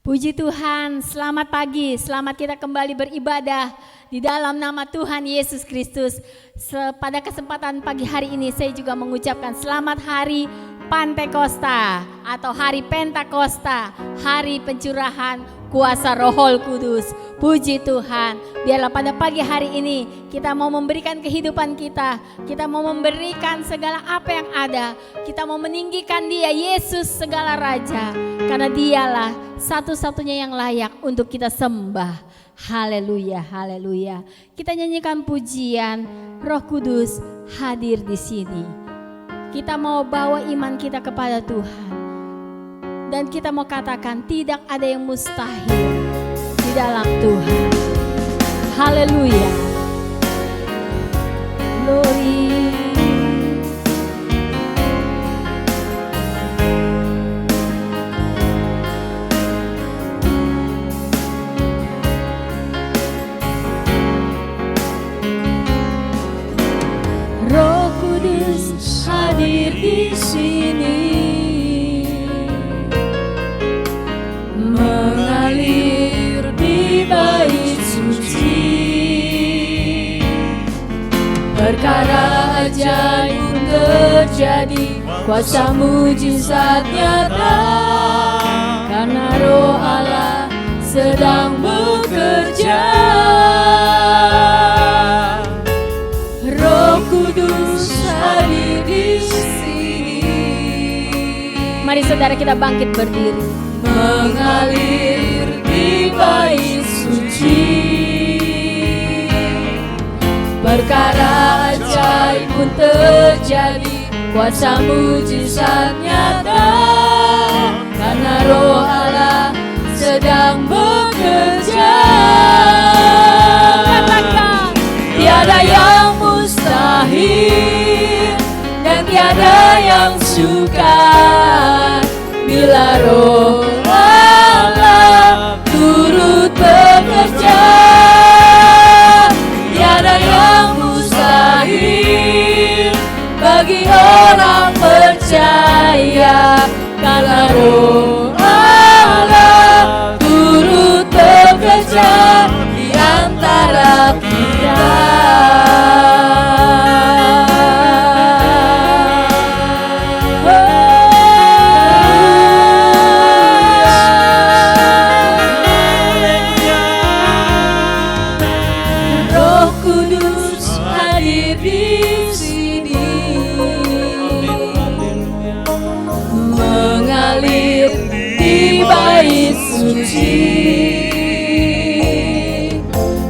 Puji Tuhan, selamat pagi, selamat kita kembali beribadah di dalam nama Tuhan Yesus Kristus. Pada kesempatan pagi hari ini saya juga mengucapkan selamat hari Pantekosta atau hari Pentakosta, hari pencurahan kuasa Roh Kudus. Puji Tuhan, biarlah pada pagi hari ini kita mau memberikan kehidupan kita mau memberikan segala apa yang ada, kita mau meninggikan Dia, Yesus segala Raja, karena Dialah satu-satunya yang layak untuk kita sembah. Haleluya, haleluya. Kita nyanyikan pujian, Roh Kudus hadir di sini. Kita mau bawa iman kita kepada Tuhan. Dan kita mau katakan tidak ada yang mustahil di dalam Tuhan. Haleluya. Glory. Roh Kudus hadir di sini, mengalir di bait suci. Perkara ajaib terjadi, kuasa mujizat nyata, karena Roh Allah sedang bekerja. Roh Kudus hadir di sini. Mari saudara kita bangkit berdiri. Mengalir di bait suci, perkara ajaib pun terjadi, kuasa mujizat nyata, karena Roh Allah sedang bekerja. Katakan, tiada yang mustahil dan tiada yang sukar bila Roh Allah turut bekerja. Tiada yang mustahil bagi orang percaya, karena Roh Allah turut bekerja di antara kita.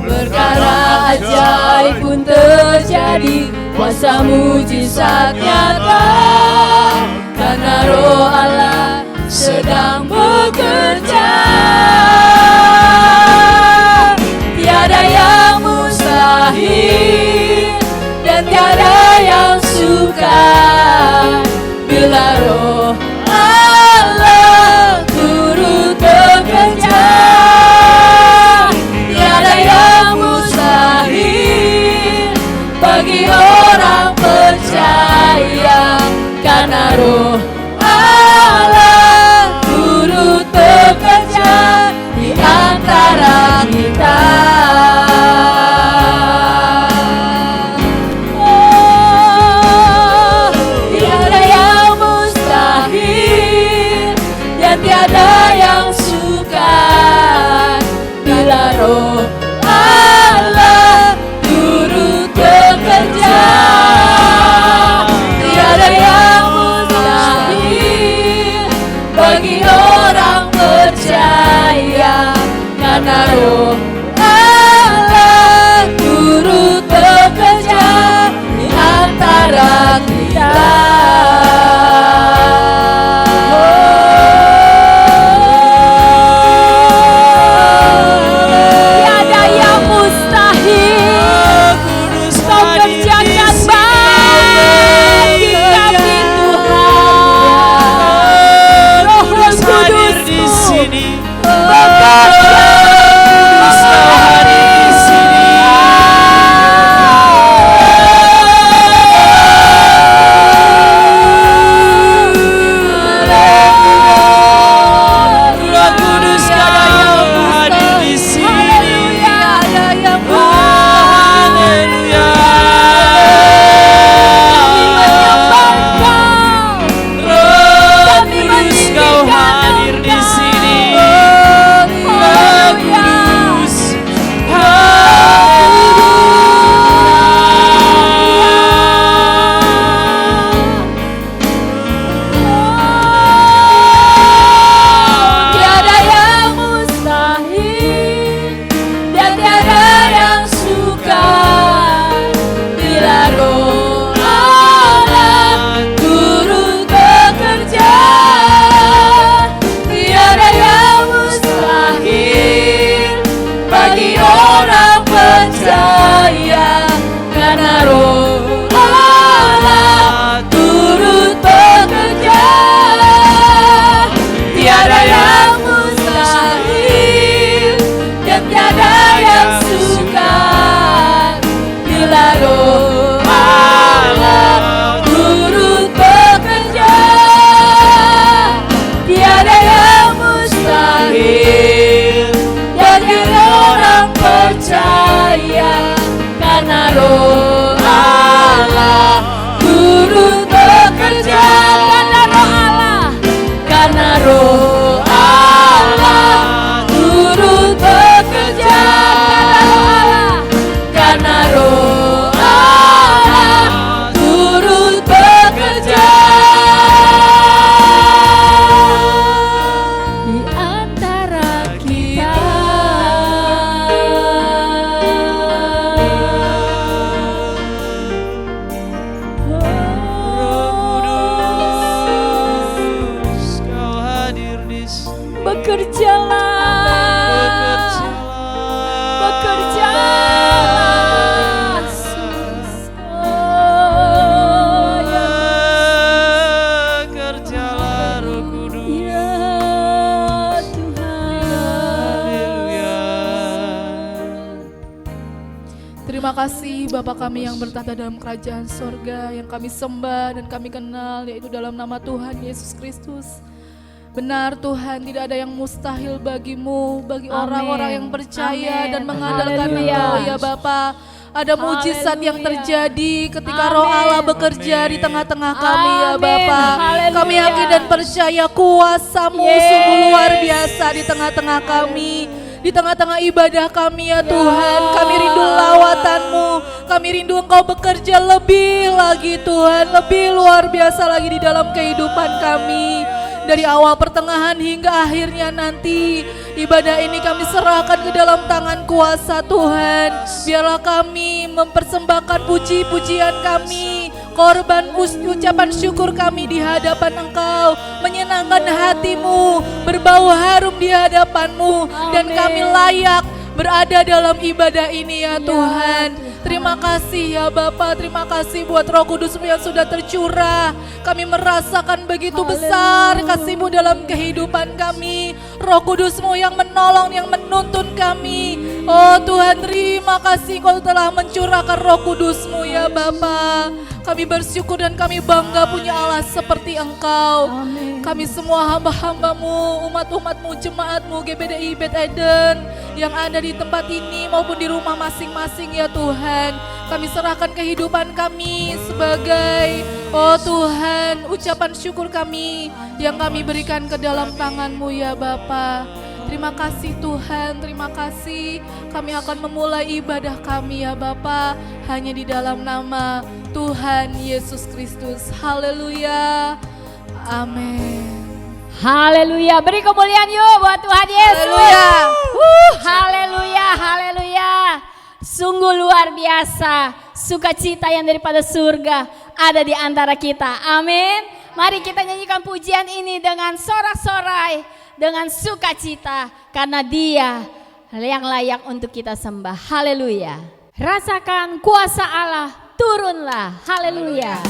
Perkara ajaib pun terjadi, kuasa mujizat nyata, karena Roh Allah sedang bekerja. Tiada yang mustahil dan tiada yang sukar bila Roh Allah turut bekerja. Tiada yang mustahil bagi orang percaya, karena Roh Allah turut bekerja di antara kita. Tiada yang mustahil dan tiada yang sukar bila Roh Allah turut bekerja. Tiada yang mustahil bagi orang percaya, karena Roh Allah turut bekerja di antara kita. Tiada yang sukar. Bila Roh Allah turut bekerja, tiada yang mustahil bagi orang percaya. Karena Roh Allah turut bekerja, karena Roh Allah, karena Roh Allah turut bekerja, karena Roh Allah turut bekerja di antara kita. Bekerjalah, bekerjalah, bekerjalah Roh Kudus. ya Tuhan. Haleluya. Terima kasih Bapa kami yang bertahta dalam kerajaan sorga, yang kami sembah dan kami kenal, yaitu dalam nama Tuhan Yesus Kristus. Benar Tuhan, tidak ada yang mustahil bagimu, bagi Amin. orang-orang yang percaya Amin. dan mengandalkan Haleluya. Engkau ya Bapa. Ada mujizat yang Haleluya. terjadi ketika Amin. Roh Allah bekerja di tengah-tengah kami ya Amin. Bapa. Haleluya. Kami yakin dan percaya kuasa-Mu Yes. sungguh luar biasa di tengah-tengah kami. Di tengah-tengah ibadah kami ya Tuhan, kami rindu lawatan-Mu, kami rindu Engkau bekerja lebih lagi Tuhan, lebih luar biasa lagi di dalam kehidupan kami. Dari awal pertengahan hingga akhirnya nanti, ibadah ini kami serahkan ke dalam tangan kuasa Tuhan. Biarlah kami mempersembahkan puji-pujian kami, korban ucapan syukur kami di hadapan Engkau, menyenangkan hati-Mu, berbau harum di hadapan-Mu, dan Amin. kami layak berada dalam ibadah ini ya Tuhan. Terima kasih ya Bapa, terima kasih buat Roh Kudus-Mu yang sudah tercurah. Kami merasakan begitu besar kasih-Mu dalam kehidupan kami. Roh Kudus-Mu yang menolong, yang menuntun kami. Oh Tuhan, terima kasih Kau telah mencurahkan Roh Kudus-Mu ya Bapa. Kami bersyukur dan kami bangga punya Allah seperti Engkau. Amin. Kami semua hamba-hamba-Mu, umat-umat-Mu, jemaat-Mu, GBDI Bet Eden yang ada di tempat ini maupun di rumah masing-masing ya Tuhan. Kami serahkan kehidupan kami sebagai, oh Tuhan, ucapan syukur kami yang kami berikan ke dalam tangan-Mu ya Bapa. Terima kasih Tuhan, terima kasih. Kami akan memulai ibadah kami ya Bapa, hanya di dalam nama Tuhan Yesus Kristus. Haleluya. Amin. Haleluya, beri kemuliaan yuk buat Tuhan Yesus. Haleluya. Haleluya, haleluya. Sungguh luar biasa, sukacita yang daripada surga ada di antara kita. Amin. Mari kita nyanyikan pujian ini dengan sorak-sorai, dengan sukacita, karena Dia yang layak untuk kita sembah. Haleluya. Rasakan kuasa Allah, turunlah. Haleluya.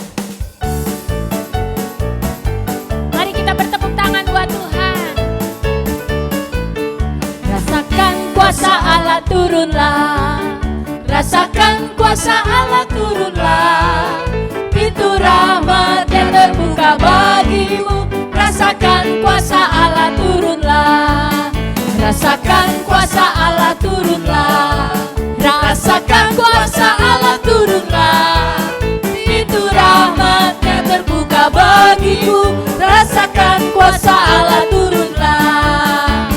Mari kita bertepuk tangan buat Tuhan. Rasakan kuasa Allah, turunlah. Rasakan kuasa Allah, turunlah. Pintu rahmat yang terbuka bagimu. Rasakan kuasa Allah, turunlah. Rasakan kuasa Allah, turunlah. Rasakan kuasa Allah, turunlah. Pintu rahmat yang terbuka bagimu. Rasakan kuasa Allah, turunlah.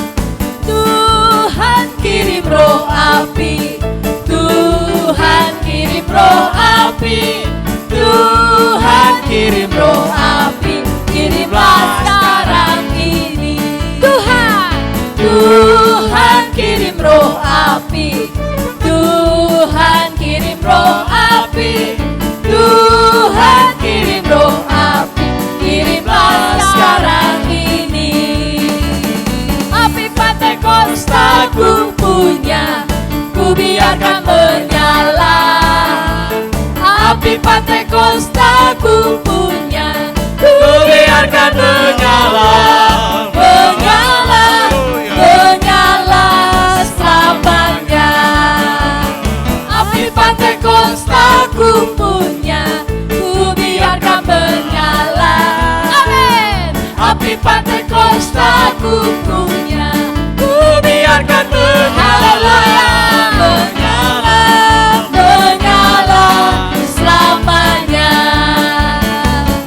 Tuhan kirim roh api, Tuhan kirim roh api, Tuhan kirim roh api, kirimlah sekarang ini. Tuhan kirim roh api, Tuhan kirim roh api, Tuhan kirim roh api, kirimlah sekarang ini. Api Pentakosta ku punya, ku biarkan menyala. Api Pentakosta ku punya, ku biarkan menyala. Menyala, menyala selamanya. Pantekosta ku punya, Ku biarkan haleluya, menyala, menyala selamanya.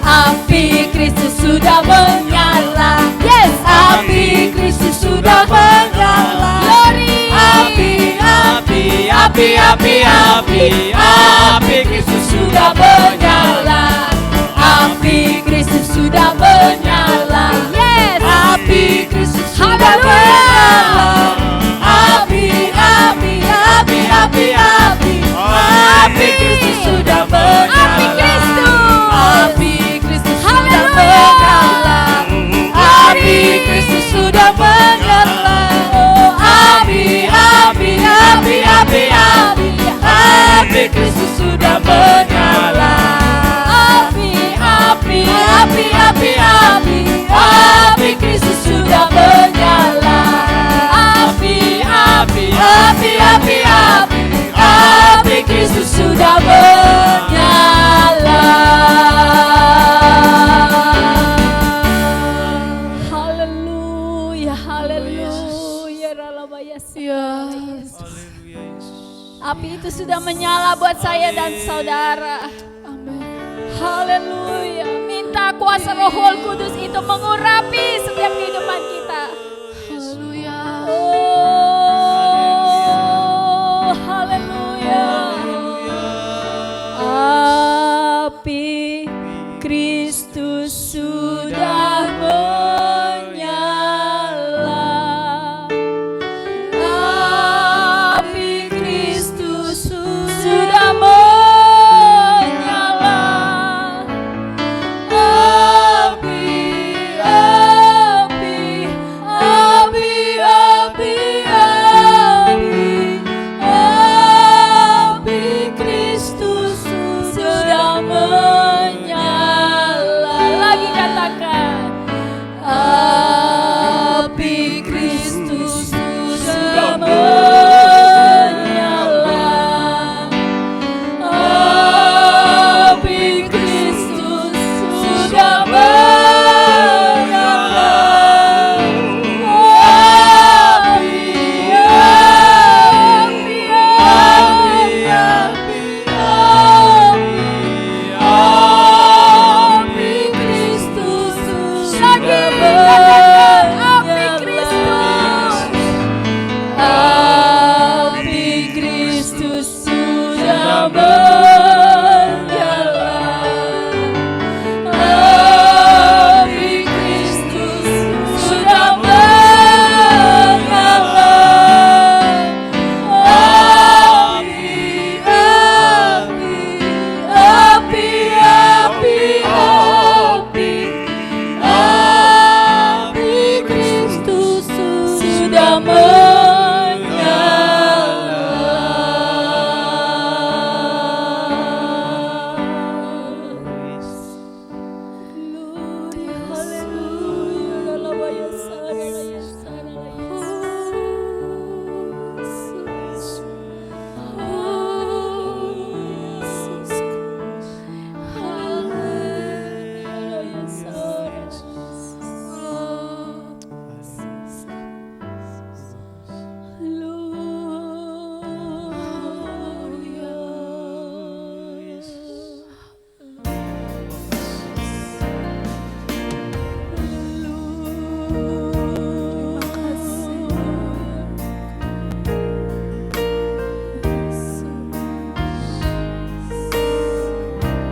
Api Kristus sudah menyala, yes, api Kristus sudah menyala. Glory, api Kristus sudah menyala, api Kristus sudah menyala, yes, api Kristus sudah menyala, api Kristus sudah menyala, api Kristus sudah menyala, api Kristus sudah menyala, oh, api Kristus sudah menyala, api Kristus sudah menyala, api Kristus sudah menyala. Haleluya, haleluya, Haleluya Yesus. Api itu sudah menyala buat saya dan saudara. Amin. Haleluya. Minta kuasa Roh Kudus itu mengurapi setiap kehidupan kita. Haleluya. Oh, haleluya. Api Kristus sudah menyala. Api Kristus sudah menyala. Api Kristus sudah menyala. Lagi katakan, api Kristus sudah menyala. Api Kristus sudah menyala. Api Kristus sudah menyala. Api Kristus sudah menyala. Api Kristus sudah menyala. Api Kristus sudah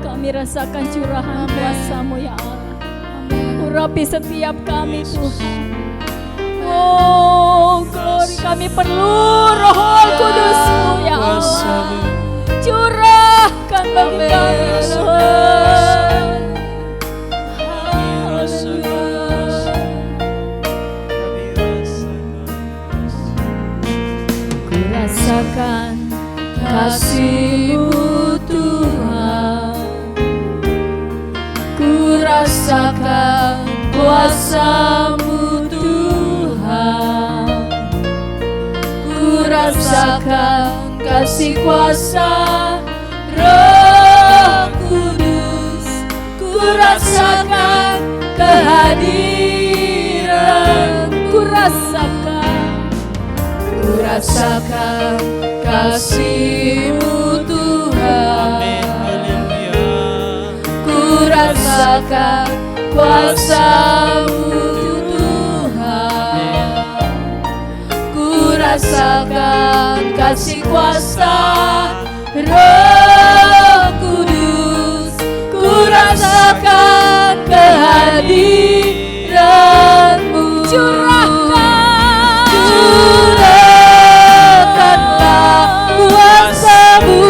Kami rasakan curahan kuasa-Mu ya Allah. Urapi setiap kami Tuhan. Oh, glory, kami perlu Roh Kudus-Mu ya Allah. Curahkan bagi kami Tuhan. Ku rasakan kasih-Mu Tuhan. Ku rasakan kuasa-Mu Tuhan. Ku rasakan kasih kuasa Roh Kudus. Ku rasakan kehadiran ku rasakan, ku rasakan kasih-Mu Tuhan. Ku rasakan kuasa-Mu Tuhan. Ku rasakan kasih kuasa Roh Kudus. Ku rasakan kehadiran-Mu. Curahkanlah kuasa-Mu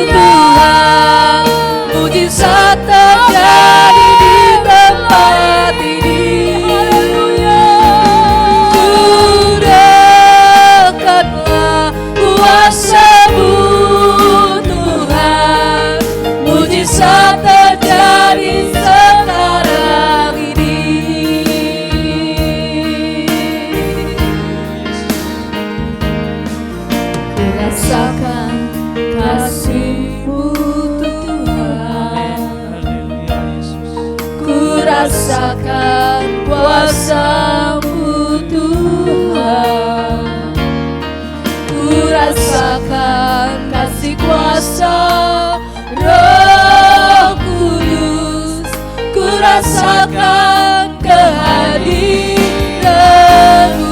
Tuhan. Mujizat terjadi di tempat ini. Curahkanlah kuasa-Mu Tuhan. Mujizat terjadi sekarang ini. Ku rasakan kasih-Mu Tuhan. Ku rasakan kuasa-Mu Tuhan. Ku rasakan kasih kuasa Roh Kudus. Ku rasakan kehadiran-Mu.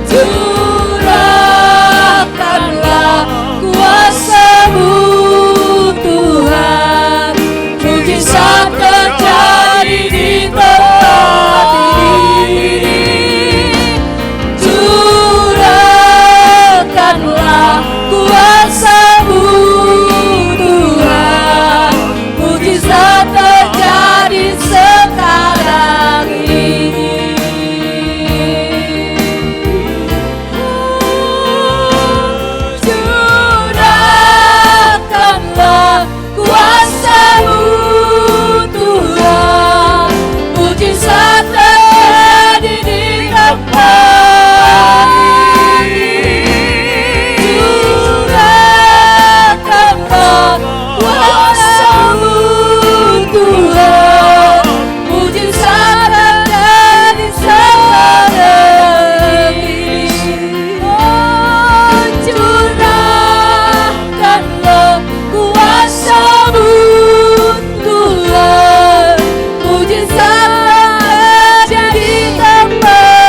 Curahkanlah kuasa-Mu Tuhan. Mujizat terjadi di tempat ini. Curahkanlah kuasa-Mu Tuhan. Mujizat terjadi sekarang ini. Curahkanlah kuasa-Mu Tuhan. Mujizat terjadi di tempat ini. Curahkanlah kuasa-Mu Tuhan. Mujizat terjadi sekarang ini. Oh, curahkanlah kuasa-Mu Tuhan. Mujizat terjadi di tempat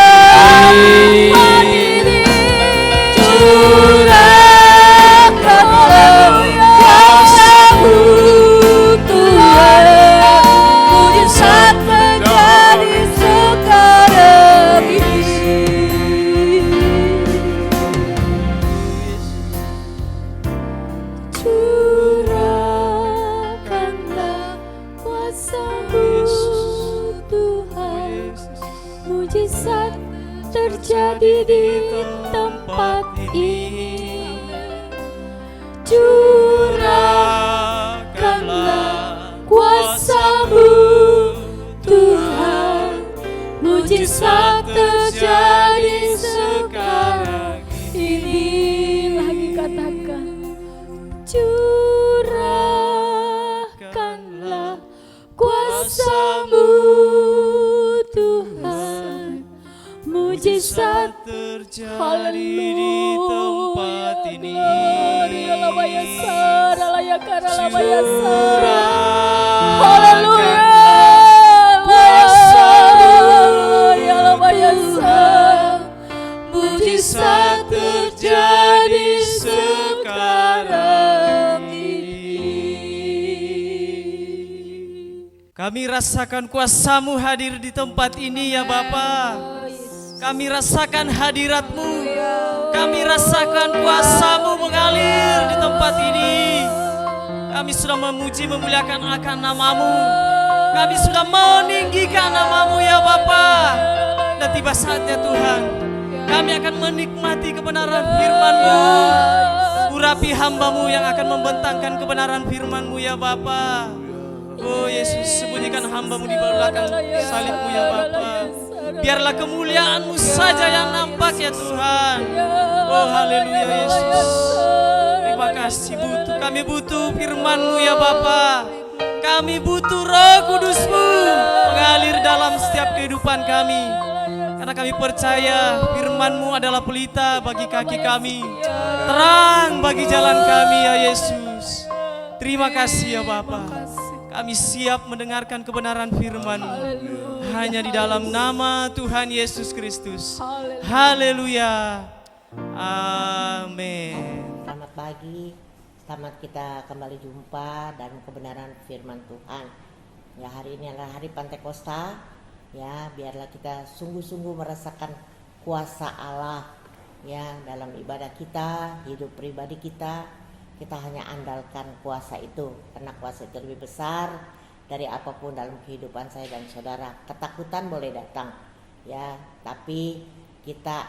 ini. Curahkanlah kuasa-Mu Tuhan. Mujizat terjadi sekarang ini. Curahkanlah kuasa-Mu Tuhan. Mujizat terjadi di tempat ini. Curahkanlah kuasa-Mu Tuhan. Mujizat terjadi sekarang ini. Lagi katakan, curahkanlah kuasa-Mu Tuhan. Mujizat terjadi di tempat ini. Haleluya. Mujizat terjadi sekarang ini. Kami rasakan kuasa-Mu hadir di tempat ini ya Bapa. Kami rasakan hadirat-Mu. Kami rasakan kuasa-Mu mengalir di tempat ini. Kami sudah memuji memuliakan akan nama-Mu. Kami sudah meninggikan nama-Mu ya Bapa. Dan tiba saatnya Tuhan, kami akan menikmati kebenaran firman-Mu. Urapi hamba-Mu yang akan membentangkan kebenaran firman-Mu ya Bapa. Oh Yesus, sembunyikan hamba-Mu di belakang salib-Mu ya Bapa. Biarlah kemuliaan-Mu saja yang nampak ya Tuhan. Oh haleluya Yesus. Terima kasih, kami butuh firman-Mu ya Bapa. Kami butuh Roh Kudus-Mu mengalir dalam setiap kehidupan kami. Karena kami percaya firman-Mu adalah pelita bagi kaki kami, terang bagi jalan kami ya Yesus. Terima kasih ya Bapa. Kami siap mendengarkan kebenaran firman-Mu. Hanya di dalam nama Tuhan Yesus Kristus. Haleluya. Amin. Selamat pagi, selamat kita kembali jumpa dan kebenaran firman Tuhan. Ya, hari ini adalah hari Pantekosta. Ya, biarlah kita sungguh-sungguh merasakan kuasa Allah ya dalam ibadah kita, hidup pribadi kita. Kita hanya andalkan kuasa itu, karena kuasa itu lebih besar dari apapun dalam kehidupan saya dan saudara. Ketakutan boleh datang ya, tapi kita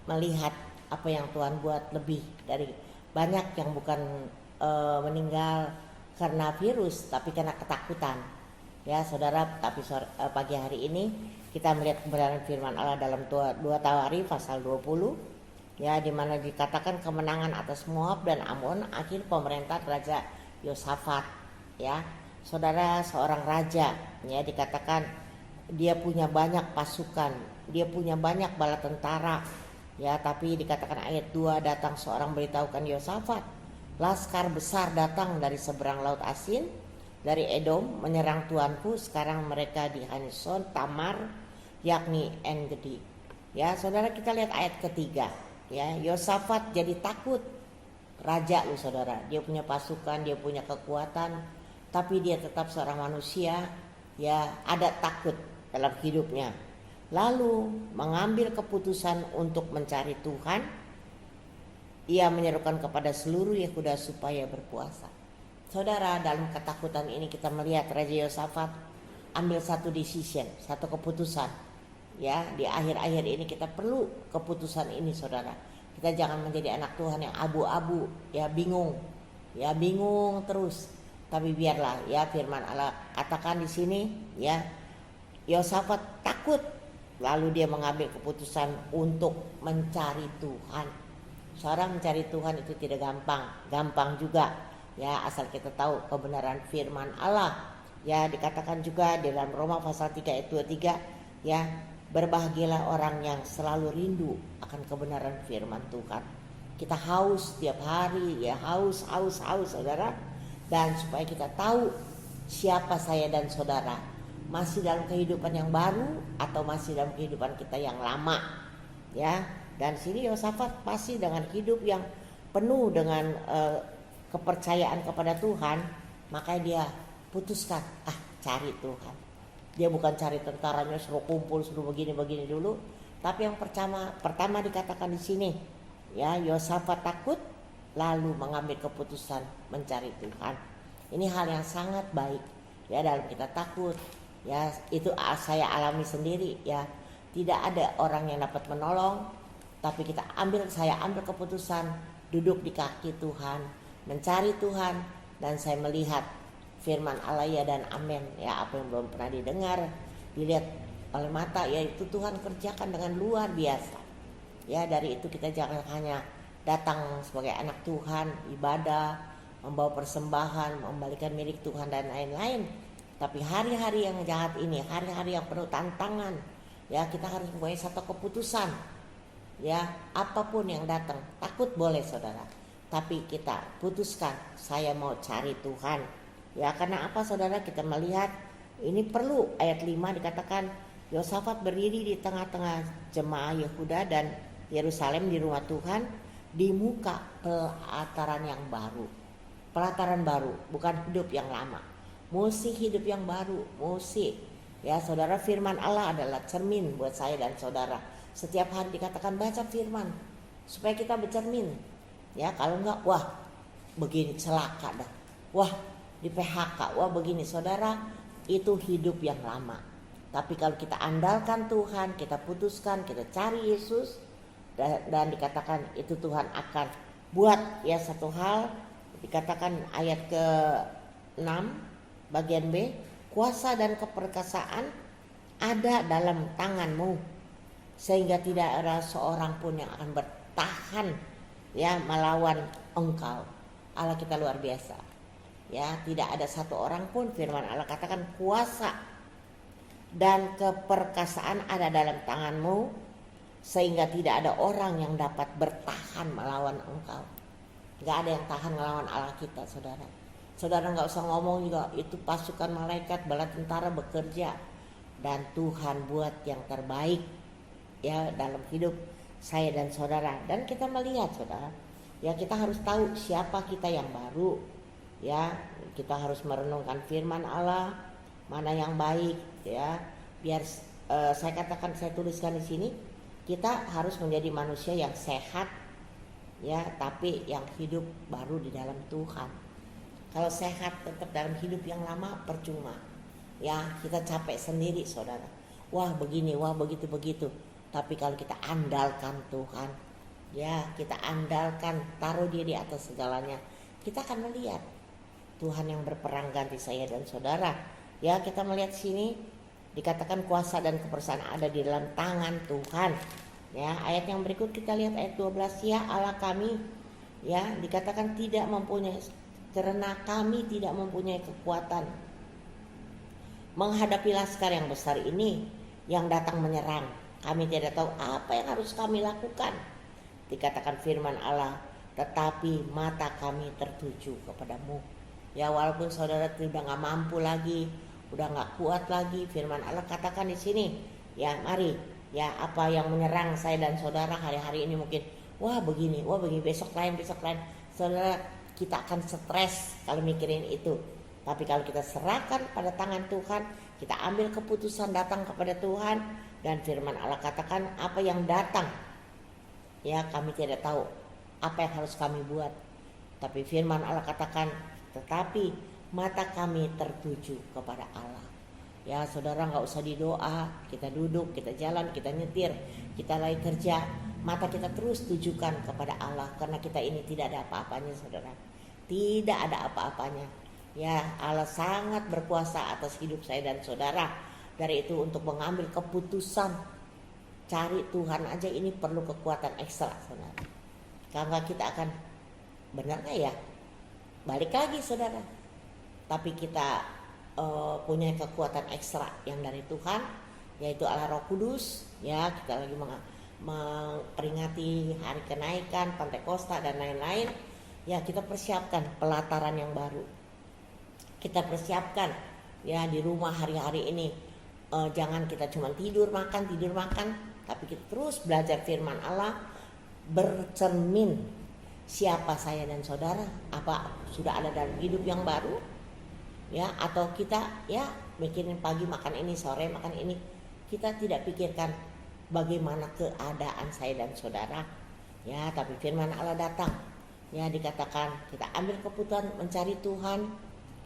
melihat apa yang Tuhan buat lebih dari banyak yang bukan meninggal karena virus, tapi karena ketakutan. Ya saudara, tapi pagi hari ini kita melihat kebenaran firman Allah dalam 2 Tawarikh pasal 20 ya, di mana dikatakan kemenangan atas Moab dan Amon akhir pemerintahan Raja Yosafat ya. Saudara, seorang raja ya, dikatakan dia punya banyak pasukan, dia punya banyak bala tentara ya, tapi dikatakan ayat 2, datang seorang beritahukan Yosafat, laskar besar datang dari seberang laut Asin, dari Edom menyerang tuanku. Sekarang mereka di Hanison Tamar, yakni En-Gedi. Ya saudara, kita lihat ayat ketiga ya, Yosafat jadi takut. Raja lu saudara, dia punya pasukan, dia punya kekuatan, tapi dia tetap seorang manusia ya, ada takut dalam hidupnya. Lalu mengambil keputusan untuk mencari Tuhan. Ia menyerukan kepada seluruh Yehuda supaya berpuasa. Saudara, dalam ketakutan ini kita melihat Raja Yosafat ambil satu decision, satu keputusan. Ya, di akhir-akhir ini kita perlu keputusan ini saudara. Kita jangan menjadi anak Tuhan yang abu-abu, ya bingung terus. Tapi biarlah ya firman Allah katakan di sini ya, Yosafat takut, lalu dia mengambil keputusan untuk mencari Tuhan. Seorang mencari Tuhan itu tidak gampang juga. Ya, asal kita tahu kebenaran firman Allah. Ya, dikatakan juga di dalam Roma pasal 3 ayat 23 ya, berbahagialah orang yang selalu rindu akan kebenaran firman Tuhan. Kita haus tiap hari ya, haus saudara. Dan supaya kita tahu siapa saya dan saudara, masih dalam kehidupan yang baru atau masih dalam kehidupan kita yang lama. Ya, dan sini Yosafat pasti dengan hidup yang penuh dengan kepercayaan kepada Tuhan, makanya dia putuskan cari Tuhan. Dia bukan cari tentaranya suruh kumpul, suruh begini dulu, tapi yang pertama dikatakan di sini ya, Yosafat takut lalu mengambil keputusan mencari Tuhan. Ini hal yang sangat baik ya, dalam kita takut ya, itu saya alami sendiri ya. Tidak ada orang yang dapat menolong, tapi saya ambil keputusan duduk di kaki Tuhan, mencari Tuhan, dan saya melihat firman Allah ya dan amin ya, apa yang belum pernah didengar, dilihat oleh mata, yaitu Tuhan kerjakan dengan luar biasa. Ya, dari itu kita jangan hanya datang sebagai anak Tuhan, ibadah, membawa persembahan, membalikan milik Tuhan dan lain-lain. Tapi hari-hari yang jahat ini, hari-hari yang penuh tantangan, ya kita harus mempunyai satu keputusan. Ya, apapun yang datang, takut boleh saudara, tapi kita putuskan saya mau cari Tuhan. Ya, karena apa saudara? Kita melihat ini perlu ayat 5 dikatakan Yosafat berdiri di tengah-tengah jemaah Yehuda dan Yerusalem di rumah Tuhan di muka pelataran yang baru. Pelataran baru, bukan hidup yang lama. Mesti hidup yang baru, mesti. Ya saudara, firman Allah adalah cermin buat saya dan saudara. Setiap hari dikatakan baca firman supaya kita bercermin. Ya, kalau enggak, wah begini celaka dah. Wah di PHK, wah begini saudara, itu hidup yang lama. Tapi kalau kita andalkan Tuhan, kita putuskan, kita cari Yesus, dan dikatakan itu Tuhan akan buat ya satu hal. Dikatakan ayat ke-6 bagian B, kuasa dan keperkasaan ada dalam tanganmu, sehingga tidak ada seorang pun yang akan bertahan ya melawan engkau. Allah kita luar biasa. Ya, tidak ada satu orang pun, firman Allah katakan, kuasa dan keperkasaan ada dalam tanganmu, sehingga tidak ada orang yang dapat bertahan melawan engkau. Gak ada yang tahan melawan Allah kita, saudara. Saudara gak usah ngomong juga, itu pasukan malaikat bala tentara bekerja, dan Tuhan buat yang terbaik ya dalam hidup saya dan saudara. Dan kita melihat, saudara, ya kita harus tahu siapa kita yang baru. Ya, kita harus merenungkan firman Allah, mana yang baik ya. Biar saya katakan, saya tuliskan di sini, kita harus menjadi manusia yang sehat ya, tapi yang hidup baru di dalam Tuhan. Kalau sehat tetap dalam hidup yang lama percuma. Ya, kita capek sendiri, saudara. Wah begini, wah begitu. Tapi kalau kita andalkan Tuhan, ya kita andalkan, taruh dia di atas segalanya, kita akan melihat Tuhan yang berperang ganti saya dan saudara. Ya, kita melihat sini dikatakan kuasa dan keperkasaan ada di dalam tangan Tuhan. Ya, ayat yang berikut kita lihat ayat 12, ya Allah kami, ya dikatakan tidak mempunyai, karena kami tidak mempunyai kekuatan menghadapi laskar yang besar ini yang datang menyerang. Kami tidak tahu apa yang harus kami lakukan. Dikatakan firman Allah, tetapi mata kami tertuju kepadamu. Ya, walaupun saudara sudah gak mampu lagi, udah gak kuat lagi, firman Allah katakan di sini, ya mari, ya apa yang menyerang saya dan saudara hari-hari ini mungkin, wah begini, besok lain. Saudara, kita akan stres kalau mikirin itu. Tapi kalau kita serahkan pada tangan Tuhan, kita ambil keputusan datang kepada Tuhan, dan firman Allah katakan apa yang datang, ya kami tidak tahu apa yang harus kami buat. Tapi firman Allah katakan, tetapi mata kami tertuju kepada Allah. Ya saudara, gak usah didoa, kita duduk, kita jalan, kita nyetir, kita lagi kerja, mata kita terus tujukan kepada Allah. Karena kita ini tidak ada apa-apanya, saudara. Tidak ada apa-apanya. Ya, Allah sangat berkuasa atas hidup saya dan saudara. Dari itu untuk mengambil keputusan cari Tuhan aja ini perlu kekuatan ekstra, saudara. Karena kita akan, benar gak ya? Balik lagi, saudara. Tapi kita punya kekuatan ekstra yang dari Tuhan, yaitu Allah Roh Kudus. Ya, kita lagi memperingati hari kenaikan, Pantekosta dan lain-lain. Ya, kita persiapkan pelataran yang baru. Kita persiapkan ya di rumah hari-hari ini. Jangan kita cuma tidur makan, tapi kita terus belajar firman Allah, bercermin siapa saya dan saudara, apa sudah ada dalam hidup yang baru, ya atau kita ya mikirin pagi makan ini, sore makan ini, kita tidak pikirkan bagaimana keadaan saya dan saudara, ya. Tapi firman Allah datang, ya dikatakan kita ambil keputusan mencari Tuhan,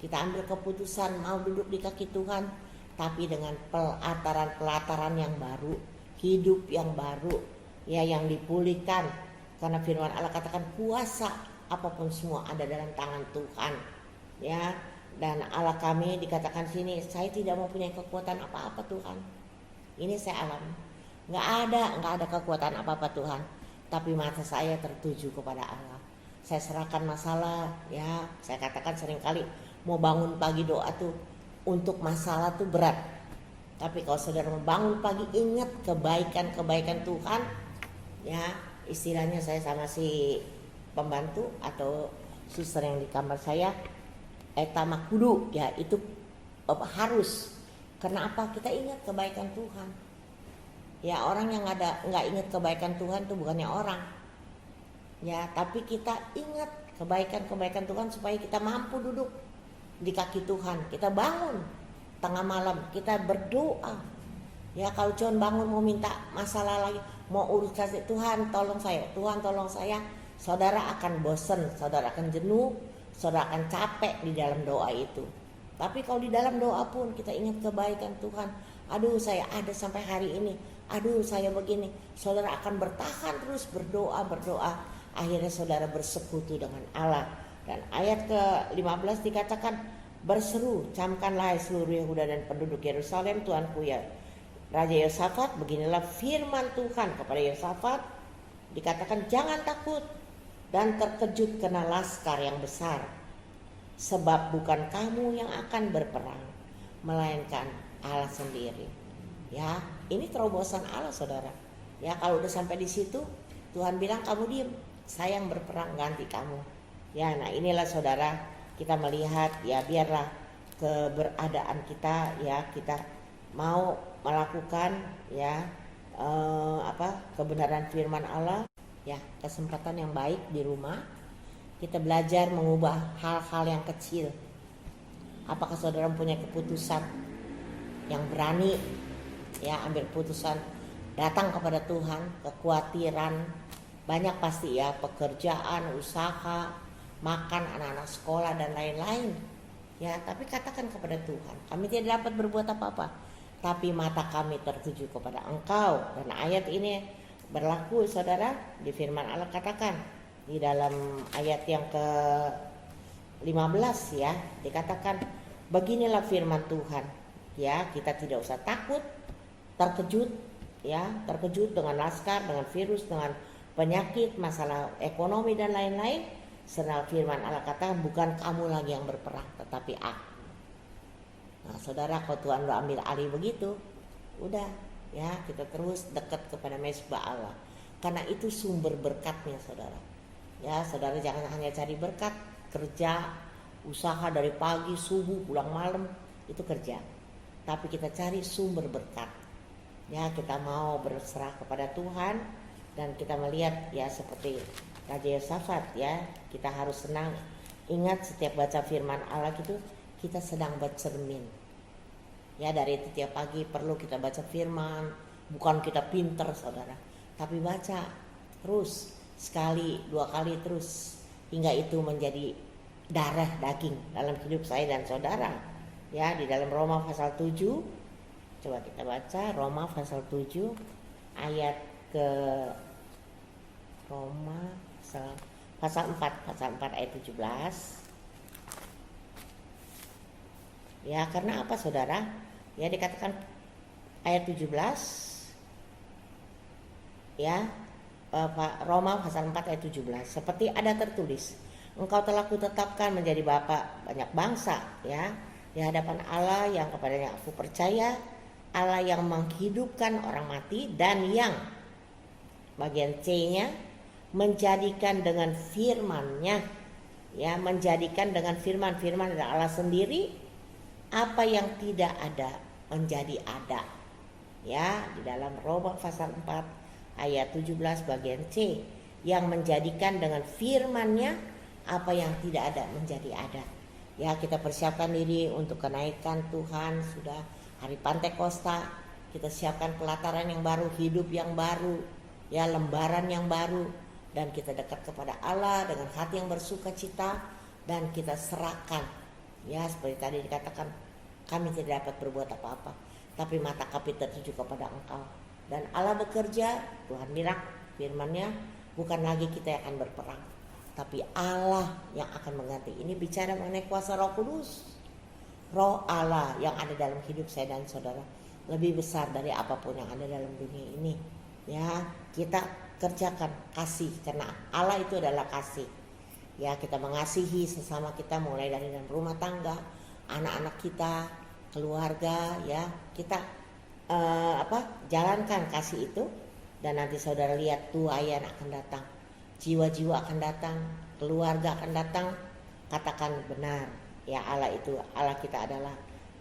kita ambil keputusan mau duduk di kaki Tuhan, tapi dengan pelataran yang baru, hidup yang baru, ya yang dipulihkan. Karena firman Allah katakan kuasa apapun semua ada dalam tangan Tuhan, ya. Dan Allah kami dikatakan sini, saya tidak mempunyai kekuatan apa-apa Tuhan. Ini saya alami, nggak ada kekuatan apa-apa Tuhan. Tapi mata saya tertuju kepada Allah. Saya serahkan masalah, ya. Saya katakan seringkali mau bangun pagi doa tuh untuk masalah tuh berat. Tapi kalau saudara membangun pagi, ingat kebaikan Tuhan, ya. Istilahnya saya sama si pembantu atau suster yang di kamar saya, tamak kudu, ya itu harus. Karena apa? Kita ingat kebaikan Tuhan. Ya, orang yang nggak ingat kebaikan Tuhan itu bukannya orang. Ya, tapi kita ingat kebaikan Tuhan supaya kita mampu duduk di kaki Tuhan. Kita bangun tengah malam, kita berdoa. Ya, kalau cuma bangun mau minta masalah lagi, mau urus kasih Tuhan tolong saya, saudara akan bosan, saudara akan jenuh, saudara akan capek di dalam doa itu. Tapi kalau di dalam doa pun kita ingat kebaikan Tuhan, aduh saya ada sampai hari ini, aduh saya begini, saudara akan bertahan terus berdoa, akhirnya saudara bersekutu dengan Allah. Dan ayat ke-15 dikatakan, berseru, camkanlah seluruh Yehuda dan penduduk Yerusalem, Tuanku ya Raja Yosafat, beginilah firman Tuhan kepada Yosafat, dikatakan jangan takut dan terkejut kena laskar yang besar, sebab bukan kamu yang akan berperang, melainkan Allah sendiri. Ya, ini terobosan Allah, saudara. Ya, kalau udah sampai di situ, Tuhan bilang kamu diem, saya yang berperang ganti kamu. Ya, nah inilah saudara, kita melihat ya biarlah keberadaan kita, ya kita mau melakukan ya kebenaran firman Allah, ya kesempatan yang baik di rumah. Kita belajar mengubah hal-hal yang kecil. Apakah saudara punya keputusan yang berani, ya ambil keputusan datang kepada Tuhan, kekhawatiran banyak pasti ya, pekerjaan, usaha, makan, anak-anak sekolah dan lain-lain. Ya, tapi katakan kepada Tuhan, kami tidak dapat berbuat apa-apa, tapi mata kami tertuju kepada Engkau. Dan ayat ini berlaku saudara, di firman Allah katakan di dalam ayat yang ke-15 ya, dikatakan beginilah firman Tuhan. Ya, kita tidak usah takut, terkejut ya, terkejut dengan laskar, dengan virus, dengan penyakit, masalah ekonomi dan lain-lain. Serta firman Allah katakan bukan kamu lagi yang berperang, tetapi aku. Nah saudara, kalau Tuhan udah ambil alih begitu, udah ya kita terus dekat kepada mezbah Allah, karena itu sumber berkatnya saudara. Ya saudara, jangan hanya cari berkat, kerja, usaha dari pagi, subuh, pulang malam, itu kerja. Tapi kita cari sumber berkat. Ya kita mau berserah kepada Tuhan, dan kita melihat ya seperti Raja Yosafat ya, kita harus senang. Ingat setiap baca firman Allah itu kita sedang bercermin. Ya dari itu tiap pagi perlu kita baca firman, bukan kita pinter saudara, tapi baca terus, sekali, dua kali terus, hingga itu menjadi darah daging dalam hidup saya dan saudara. Ya di dalam Roma pasal 7, coba kita baca Roma pasal 7 ayat ke Roma pasal 4 ayat 17. Ya karena apa saudara? Ya dikatakan ayat 17 ya, Roma pasal 4 ayat 17. Seperti ada tertulis, engkau telah kutetapkan menjadi bapa banyak bangsa ya, di hadapan Allah yang kepadanya aku percaya, Allah yang menghidupkan orang mati, dan yang bagian C-nya menjadikan dengan firman-Nya, ya menjadikan dengan firman-firman dari Allah sendiri apa yang tidak ada menjadi ada. Ya di dalam Roma pasal 4 ayat 17 bagian C, yang menjadikan dengan firman-Nya apa yang tidak ada menjadi ada. Ya kita persiapkan diri untuk kenaikan Tuhan, sudah hari Pantekosta, kita siapkan pelataran yang baru, hidup yang baru, ya lembaran yang baru, dan kita dekat kepada Allah dengan hati yang bersuka cita, dan kita serahkan. Ya seperti tadi dikatakan, kami tidak dapat berbuat apa-apa, tapi mata kami tertuju kepada Engkau. Dan Allah bekerja, Tuhan bilang firman-Nya, bukan lagi kita yang akan berperang, tapi Allah yang akan mengganti. Ini bicara mengenai kuasa Roh Kudus. Roh Allah yang ada dalam hidup saya dan saudara lebih besar dari apapun yang ada dalam dunia ini. Ya kita kerjakan kasih, karena Allah itu adalah kasih. Ya kita mengasihi sesama kita, mulai dari dalam rumah tangga, anak-anak kita, keluarga, ya kita jalankan kasih itu. Dan nanti saudara lihat tuayan akan datang, jiwa-jiwa akan datang, keluarga akan datang. Katakan benar, ya Allah itu, Allah kita adalah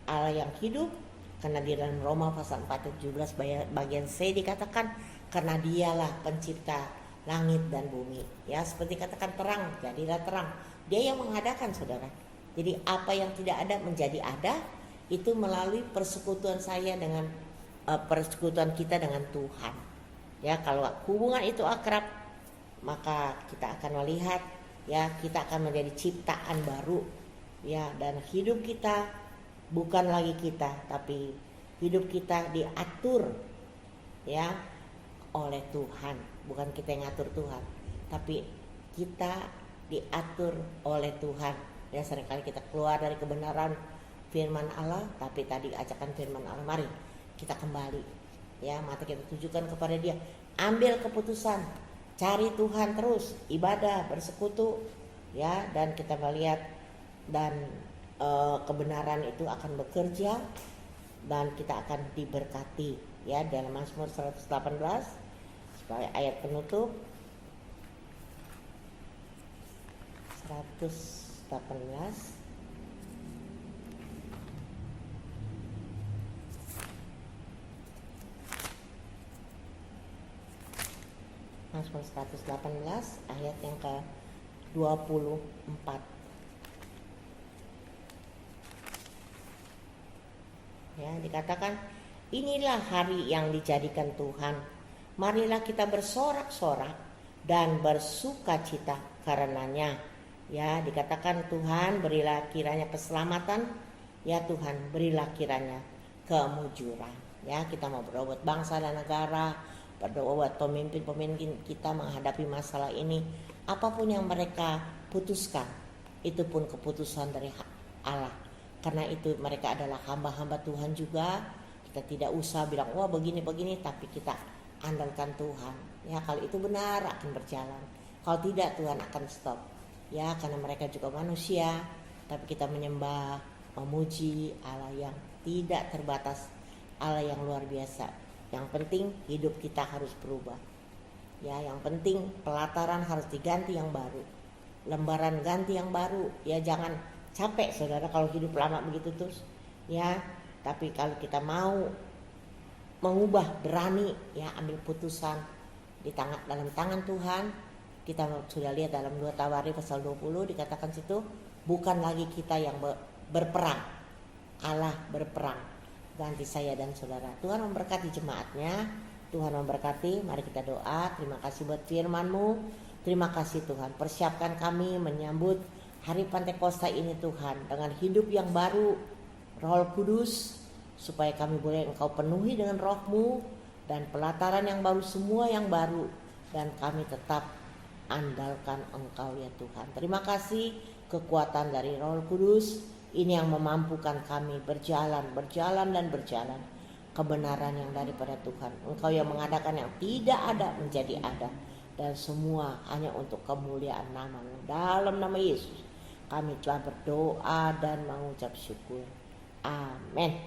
Allah yang hidup. Karena di dalam Roma pasal 4 ayat 17 bagian C dikatakan, karena dialah pencipta langit dan bumi. Ya seperti katakan terang, jadilah terang. Dia yang mengadakan saudara. Jadi apa yang tidak ada menjadi ada, itu melalui persekutuan saya dengan persekutuan kita dengan Tuhan. Ya kalau hubungan itu akrab, maka kita akan melihat ya kita akan menjadi ciptaan baru. Ya dan hidup kita bukan lagi kita, tapi hidup kita diatur ya oleh Tuhan. Bukan kita yang ngatur Tuhan, tapi kita diatur oleh Tuhan. Ya seringkali kita keluar dari kebenaran firman Allah, tapi tadi ajakan firman Allah, mari kita kembali. Ya mata kita tujukan kepada Dia, ambil keputusan, cari Tuhan terus, ibadah, bersekutu. Ya dan kita melihat dan kebenaran itu akan bekerja dan kita akan diberkati ya. Dalam Mazmur 118 sebagai ayat penutup, 118 Mazmur 118 ayat yang ke-24. Ya, dikatakan, inilah hari yang dijadikan Tuhan. Marilah kita bersorak-sorak dan bersukacita karenanya. Ya, dikatakan Tuhan berilah kiranya keselamatan. Ya Tuhan, berilah kiranya kemujuran. Ya, kita mau berdoa buat bangsa dan negara, berdoa buat pemimpin-pemimpin kita menghadapi masalah ini. Apapun yang mereka putuskan, itu pun keputusan dari Allah. Karena itu mereka adalah hamba-hamba Tuhan juga. Kita tidak usah bilang wah begini-begini, tapi kita andalkan Tuhan. Ya, kalau itu benar akan berjalan. Kalau tidak, Tuhan akan stop. Ya, karena mereka juga manusia, tapi kita menyembah, memuji Allah yang tidak terbatas, Allah yang luar biasa. Yang penting hidup kita harus berubah. Ya, yang penting pelataran harus diganti yang baru. Lembaran ganti yang baru. Ya, jangan capek saudara kalau hidup lama begitu terus. Ya, tapi kalau kita mau mengubah, berani ya ambil putusan dalam tangan Tuhan. Kita sudah lihat dalam 2 Tawari pasal 20 dikatakan situ, bukan lagi kita yang berperang, Allah berperang. Ganti saya dan saudara. Tuhan memberkati jemaatnya, Tuhan memberkati. Mari kita doa. Terima kasih buat firman-Mu. Terima kasih Tuhan, persiapkan kami menyambut hari Pantekosta ini Tuhan dengan hidup yang baru, Roh Kudus, supaya kami boleh Engkau penuhi dengan Roh-Mu dan pelataran yang baru, semua yang baru, dan kami tetap andalkan Engkau ya Tuhan. Terima kasih kekuatan dari Roh Kudus ini yang memampukan kami berjalan kebenaran yang daripada Tuhan. Engkau yang mengadakan yang tidak ada menjadi ada, dan semua hanya untuk kemuliaan nama-Mu. Dalam nama Yesus kami telah berdoa dan mengucap syukur. Amin.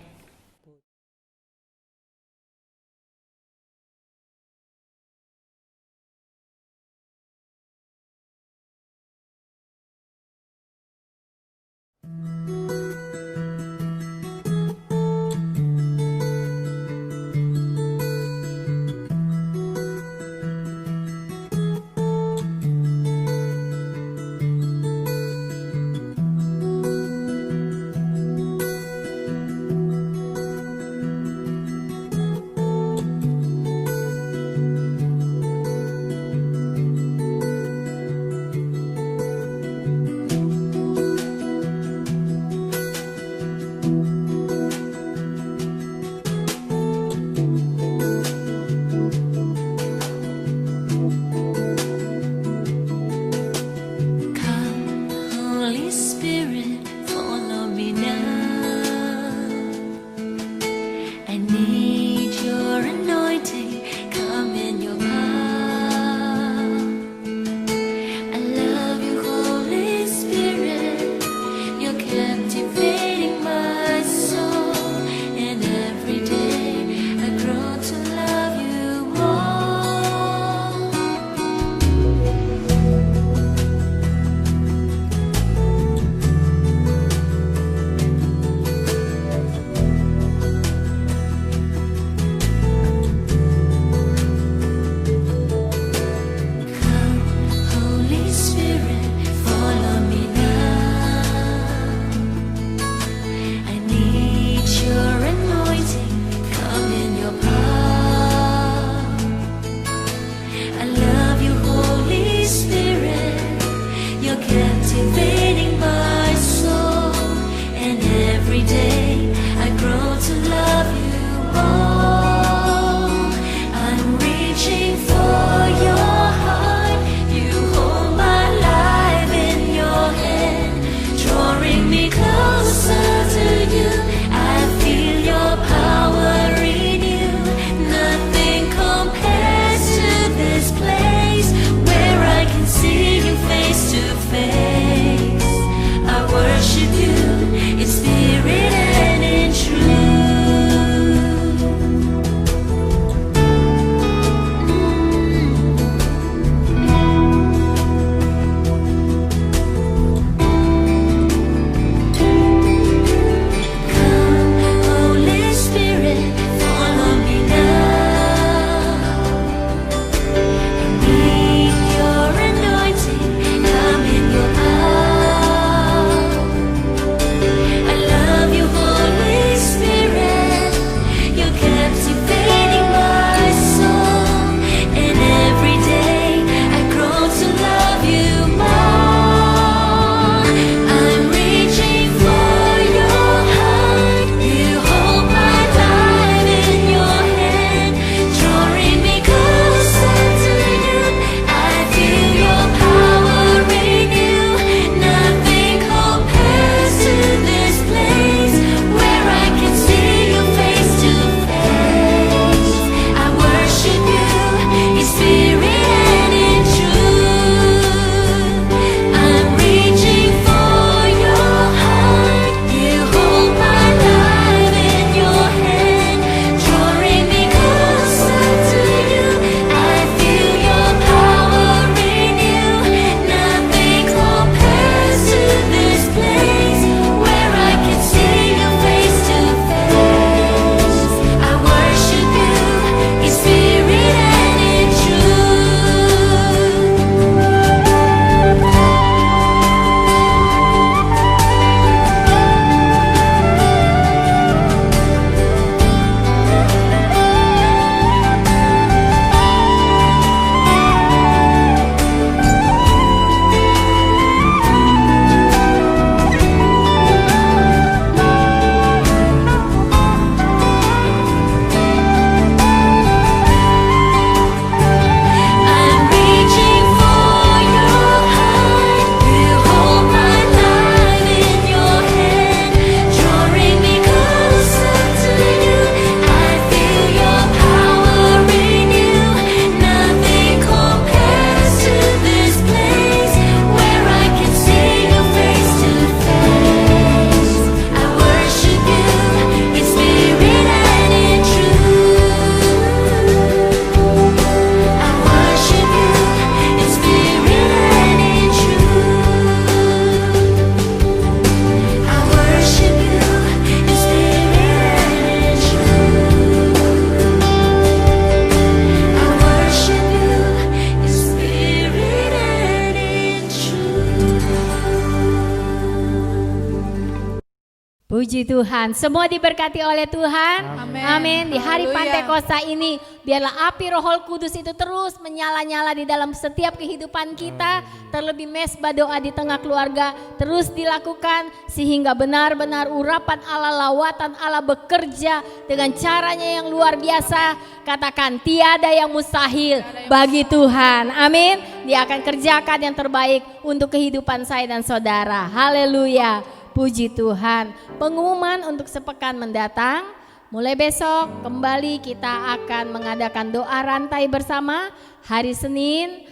Puji Tuhan, semua diberkati oleh Tuhan. Amin. Amin. Di hari Haleluya. Pantekosta ini, biarlah api Roh Kudus itu terus menyala-nyala di dalam setiap kehidupan kita. Terlebih mesbah doa di tengah keluarga terus dilakukan sehingga benar-benar urapan Allah, lawatan Allah bekerja dengan caranya yang luar biasa. Katakan tiada yang mustahil bagi Tuhan. Amin. Dia akan kerjakan yang terbaik untuk kehidupan saya dan saudara. Haleluya. Puji Tuhan. Pengumuman untuk sepekan mendatang, mulai besok kembali kita akan mengadakan doa rantai bersama. Hari Senin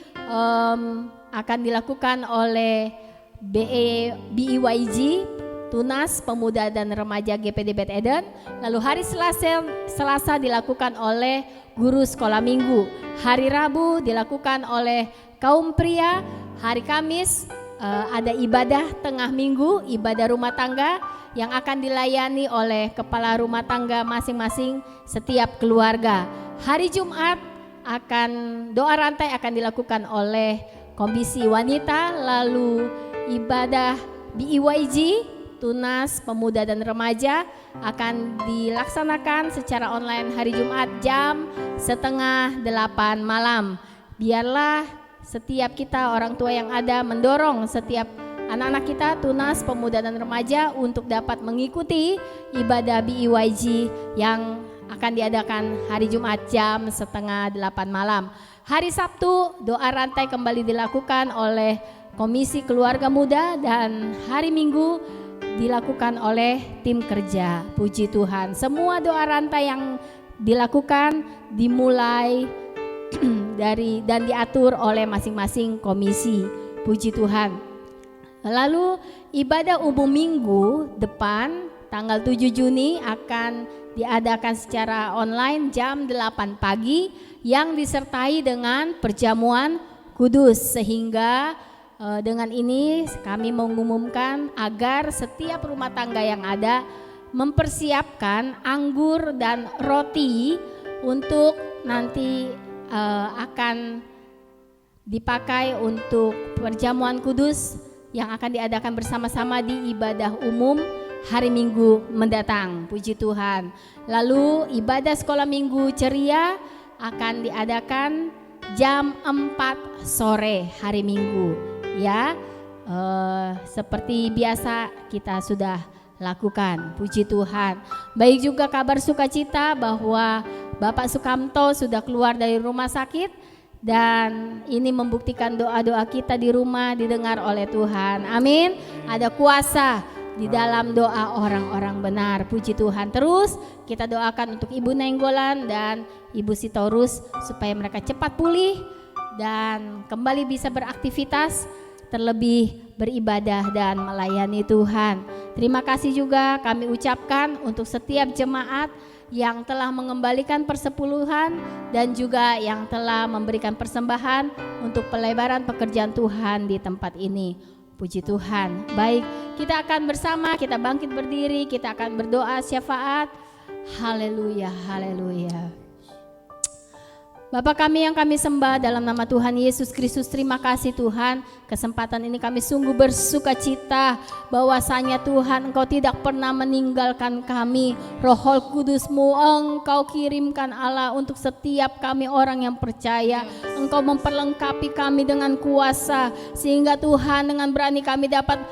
akan dilakukan oleh BEYG, Tunas Pemuda dan Remaja GPD Beth Eden. Lalu hari Selasa dilakukan oleh guru sekolah minggu. Hari Rabu dilakukan oleh kaum pria. Hari Kamis ada ibadah tengah minggu, ibadah rumah tangga yang akan dilayani oleh kepala rumah tangga masing-masing setiap keluarga. Hari Jumat doa rantai akan dilakukan oleh Komisi Wanita, lalu ibadah BEYG, Tunas Pemuda dan Remaja akan dilaksanakan secara online hari Jumat jam 7:30 malam. Biarlah setiap kita orang tua yang ada mendorong setiap anak-anak kita Tunas Pemuda dan Remaja untuk dapat mengikuti ibadah BEYG yang akan diadakan hari Jumat jam 7:30 malam. Hari Sabtu doa rantai kembali dilakukan oleh Komisi Keluarga Muda dan hari Minggu dilakukan oleh tim kerja. Puji Tuhan. Semua doa rantai yang dilakukan dimulai dan diatur oleh masing-masing komisi. Puji Tuhan. Lalu ibadah umum minggu depan tanggal 7 Juni akan diadakan secara online jam 8 pagi yang disertai dengan perjamuan kudus, sehingga dengan ini kami mengumumkan agar setiap rumah tangga yang ada mempersiapkan anggur dan roti untuk nanti akan dipakai untuk perjamuan kudus yang akan diadakan bersama-sama di ibadah umum hari Minggu mendatang. Puji Tuhan. Lalu ibadah sekolah minggu ceria akan diadakan jam 4 sore hari Minggu. Ya, seperti biasa kita sudah lakukan. Puji Tuhan. Baik juga kabar sukacita bahwa Bapak Sukamto sudah keluar dari rumah sakit dan ini membuktikan doa-doa kita di rumah didengar oleh Tuhan. Amin. Ada kuasa di dalam doa orang-orang benar. Puji Tuhan. Terus kita doakan untuk Ibu Nenggolan dan Ibu Sitorus supaya mereka cepat pulih dan kembali bisa beraktivitas, terlebih beribadah dan melayani Tuhan. Terima kasih juga kami ucapkan untuk setiap jemaat yang telah mengembalikan persepuluhan dan juga yang telah memberikan persembahan untuk pelebaran pekerjaan Tuhan di tempat ini. Puji Tuhan. Baik, kita akan bersama, kita bangkit berdiri, kita akan berdoa syafaat. Haleluya, haleluya. Bapa kami yang kami sembah dalam nama Tuhan Yesus Kristus, terima kasih Tuhan. Kesempatan ini kami sungguh bersuka cita bahwasanya Tuhan Engkau tidak pernah meninggalkan kami. Roh Kudus-Mu Engkau kirimkan Allah untuk setiap kami orang yang percaya. Engkau memperlengkapi kami dengan kuasa sehingga Tuhan dengan berani kami dapat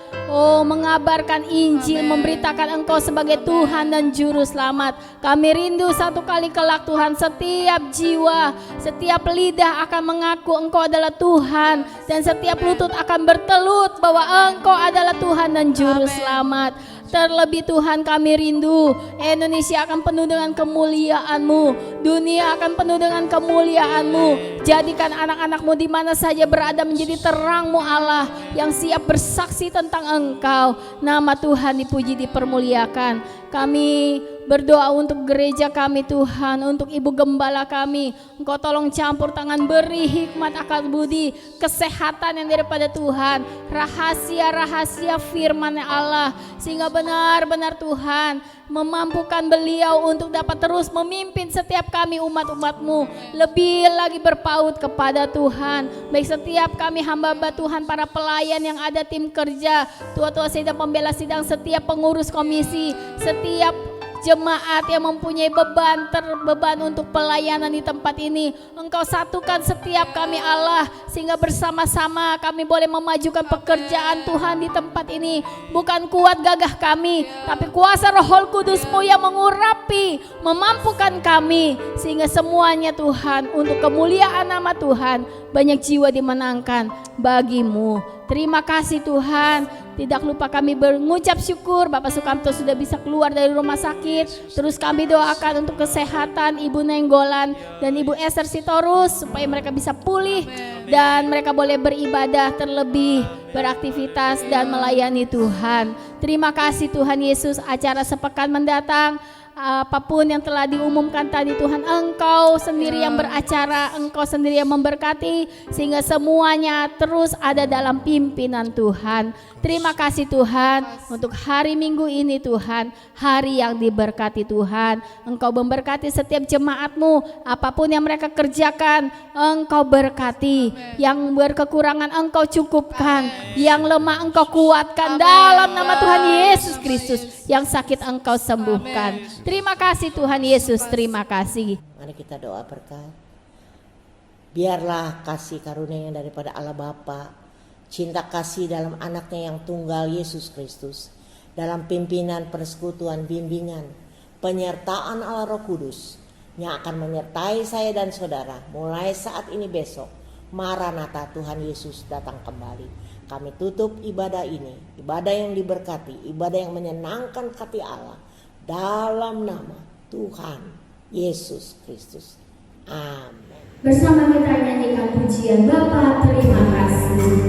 mengabarkan Injil, memberitakan Engkau sebagai Tuhan dan Juru Selamat. Kami rindu satu kali kelak Tuhan, setiap jiwa, setiap lidah akan mengaku Engkau adalah Tuhan dan setiap lutut akan bertelut bahwa Engkau adalah Tuhan dan Juru Selamat. Terlebih Tuhan kami rindu Indonesia akan penuh dengan kemuliaan-Mu, dunia akan penuh dengan kemuliaan-Mu. Jadikan anak-anak-Mu di mana saja berada menjadi terang-Mu Allah yang siap bersaksi tentang Engkau. Nama Tuhan dipuji, dipermuliakan. Kami berdoa untuk gereja kami Tuhan, untuk ibu gembala kami. Engkau tolong campur tangan, beri hikmat, akal budi, kesehatan yang daripada Tuhan, rahasia-rahasia firman Allah, sehingga benar-benar Tuhan memampukan beliau untuk dapat terus memimpin setiap kami umat-umat-Mu lebih lagi berpaut kepada Tuhan. Baik setiap kami hamba-hamba Tuhan, para pelayan yang ada, tim kerja, tua-tua sidang, pembela sidang, setiap pengurus komisi, setiap jemaat yang mempunyai beban untuk pelayanan di tempat ini. Engkau satukan setiap kami Allah, sehingga bersama-sama kami boleh memajukan pekerjaan Tuhan di tempat ini. Bukan kuat gagah kami, tapi kuasa Roh Kudus-Mu yang mengurapi, memampukan kami, sehingga semuanya Tuhan untuk kemuliaan nama Tuhan, banyak jiwa dimenangkan bagi-Mu. Terima kasih Tuhan. Tidak lupa kami mengucap syukur Bapak Sukamto sudah bisa keluar dari rumah sakit. Terus kami doakan untuk kesehatan Ibu Nenggolan dan Ibu Esther Sitorus, supaya mereka bisa pulih dan mereka boleh beribadah terlebih, beraktivitas dan melayani Tuhan. Terima kasih Tuhan Yesus. Acara sepekan mendatang, apapun yang telah diumumkan tadi Tuhan, Engkau sendiri yang beracara, Engkau sendiri yang memberkati, sehingga semuanya terus ada dalam pimpinan Tuhan. Terima kasih Tuhan untuk hari Minggu ini Tuhan, hari yang diberkati Tuhan. Engkau memberkati setiap jemaat-Mu, apapun yang mereka kerjakan Engkau berkati. Yang berkekurangan Engkau cukupkan, yang lemah Engkau kuatkan dalam nama Tuhan Yesus Kristus. Yang sakit Engkau sembuhkan. Terima kasih Tuhan Yesus, terima kasih. Mari kita doa berkat. Biarlah kasih karunia yang daripada Allah Bapa, cinta kasih dalam anaknya yang tunggal Yesus Kristus, dalam pimpinan persekutuan bimbingan, penyertaan Allah Roh Kudus yang akan menyertai saya dan saudara mulai saat ini besok. Maranatha, Tuhan Yesus datang kembali. Kami tutup ibadah ini, ibadah yang diberkati, ibadah yang menyenangkan hati Allah, dalam nama Tuhan Yesus Kristus. Amin. Bersama kita nyanyikan pujian Bapa, terima kasih.